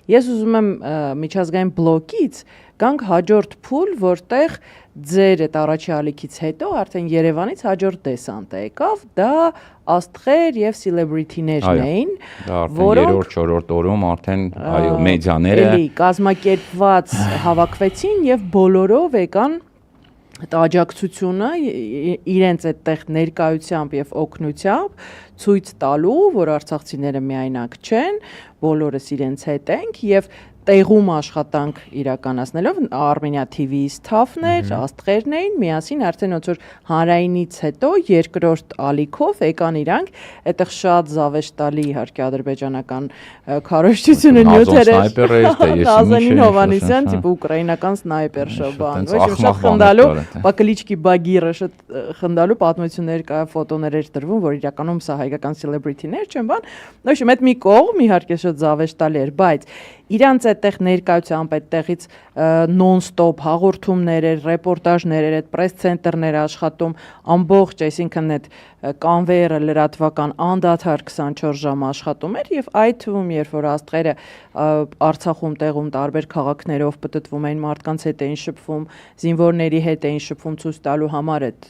Ես ուզում եմ միջազգային բլոկից գանք հաջորդ փուլ, որտեղ ձեր այդ առաջի ալիքից հետո արդեն Երևանից հաջորդ դեսանտը եկավ, դա աստղեր եւ սելեբրիթիներն էին, որոնք 3-4 օրում արդեն մեդիաները կազմակերպված հավաքվեցին եւ բոլորով եկան այդ աջակցությունը իրենց այդտեղ ներկայությամբ եւ օգնությամբ ցույց տալու, որ արցախցիները միայնակ չեն, բոլորս իրենց հետ ենք եւ տեղում աշխատանք իրականացնելով Armenia TV-ի staff-ներ, աստղերն էին, միասին արդեն ոնց որ հանրայինից հետո երկրորդ ալիքով եկան իրանք, այդտեղ շատ զավեշտալի իհարկե ադրբեջանական քարոզչությունը նյութերը Նազանին Հովանեսյան, տիպ ուկրաինական սնայպեր շոբան, ոչ շատ խնդալու, բակլիչկի բագիրը շատ խնդալու պատմություններ կա, ֆոտոներ էր դրվում, որ իրականում սա հայկական սելեբրիթիներ չեն, բան, ոչ մեծ մի կողմ իհարկե շատ զավեշտալի էր, բայց իրանց այդտեղ ներկայությամբ այդտեղից նոն-ստոպ հաղորդումներ էր, ռեպորտաժներ էր, այդ պրես ցենտրներ աշխատում, ամբողջ, այսինքն այդ կանվեյերը լրատվական անդադար 24 ժամ աշխատում էր եւ այդ թվում երբ որ աստղերը Արցախում տեղում տարբեր քաղաքներով պատտվում էին, մարդկանց հետ էին շփվում, զինվորների հետ էին շփվում ցույց տալու համար այդ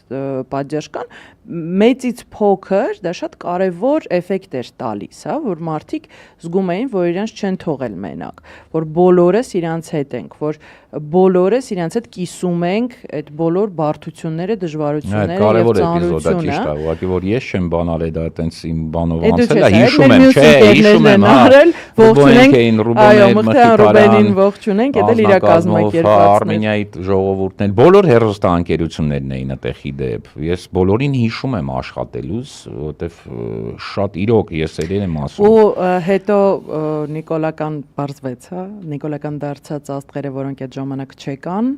պատժական մեծից փոքր դա շատ կարևոր էֆեկտ էր տալիս, հա, որ մարդիկ զգում էին, որ իրենց չեն թողել մենակ, որ բոլորս իրանց հետ ենք, որ բոլորս իրանց հետ կիսում ենք այդ բոլոր բարդությունները, դժվարությունները եւ ծանրությունը, ուղղակի որ ես չեմ բանալ դա այտենց իմ բանով անցել է, հիշում եմ, չէ, հիշում եմ, ողջունենք, այո, Ռուբենին ողջունենք, դա էլ իր կազմակերպածն Արմենիայի ժողովուրդն էլ, բոլոր հեռուստաընկերություններն էին այդտեղի դեպ, ես բոլորին հիշում եմ աշխատելուց, որտեվ շատ իրոք ես ելել եմ ասում։ Ու հետո նիկոլական բարձվեց, հա, նիկոլական դարձած աստղերը, որոնք այդ ժամանակ չեկան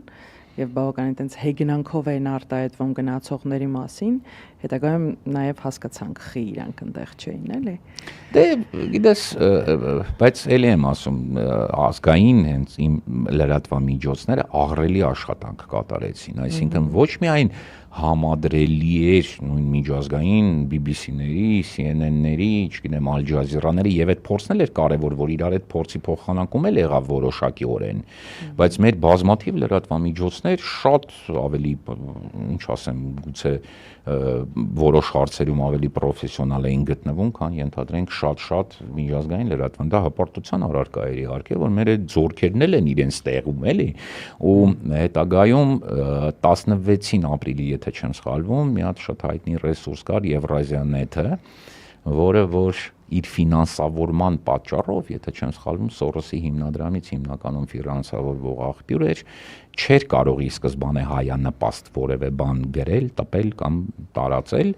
եւ բավականին այտենց հեգնանքով էին արտահայտվում գնացողների մասին, հետագայում նաեւ հասկացանք խի իրանք այնտեղ չէին, էլի։ Դե գիտես, բայց էլի եմ ասում, ազգային հենց իմ լրատվամիջոցները աղրելի աշխատանք կատարեցին, այսինքն ոչ միայն համադրելի էր նույն միջազգային BBC-ների, CNN-ների, չգիտեմ, Al Jazeera-ների եւ այդ փորձն էլ էր կարեւոր, որ իրար այդ փորձի փոխանակում էլ եղավ որոշակիորեն, բայց մեր բազմաթիվ լրատվամիջոցներ շատ ավելի, ինչ ասեմ, գուցե որոշ հարցերում ավելի պրոֆեսիոնալ էին գտնվում, քան ենթադրենք շատ միջազգային լրատվան, դա հպարտության առարկա էր իհարկե, որ մեր այդ ձորքերն էլ են իրենց տեղում, էլի, ու հետագայում 16-ին ապրիլի եթե չեմ սխալվում, մի հատ շատ հայտնի ռեսուրս կար Եվրազիա.net-ը, որը որ իր ֆինանսավորման պատճառով, եթե չեմ սխալվում, Սորոսի հիմնադրամից հիմնականում ֆինանսավորվող աղբյուր էր, չէր կարող ի սկզբանե հայանպաստ որևէ բան գրել, տպել կամ տարածել,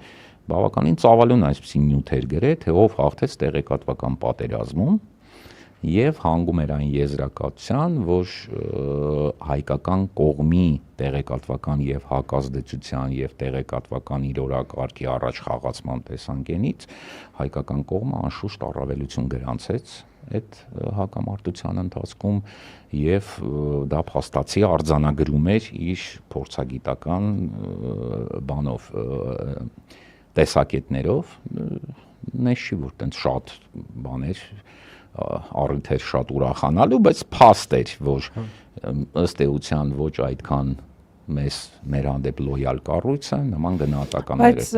բավականին ծավալուն այսպիսի նյութեր գրել, թե ով հաղթեց տեղեկատվական պատերազմում եւ հանգում էր այն եզրակացության, որ հայկական կողմի տեղեկատվական եւ հակազդեցության եւ տեղեկատվական իր օրակարգի առաջ խաղացման տեսանկյունից հայկական կողմը անշուշտ առավելություն գրանցեց այդ հակամարտության ընթացքում եւ դա փաստացի արձանագրում էր իր փորձագիտական բանով տեսակետներով նես չի որ տենց շատ բաներ առիթ էր շատ ուրախանալու, բայց փաստ էր, որ ըստ էության ոչ այդքան մեր հանդեպ լոյալ կառույցը նման գնահատականներ է տալիս։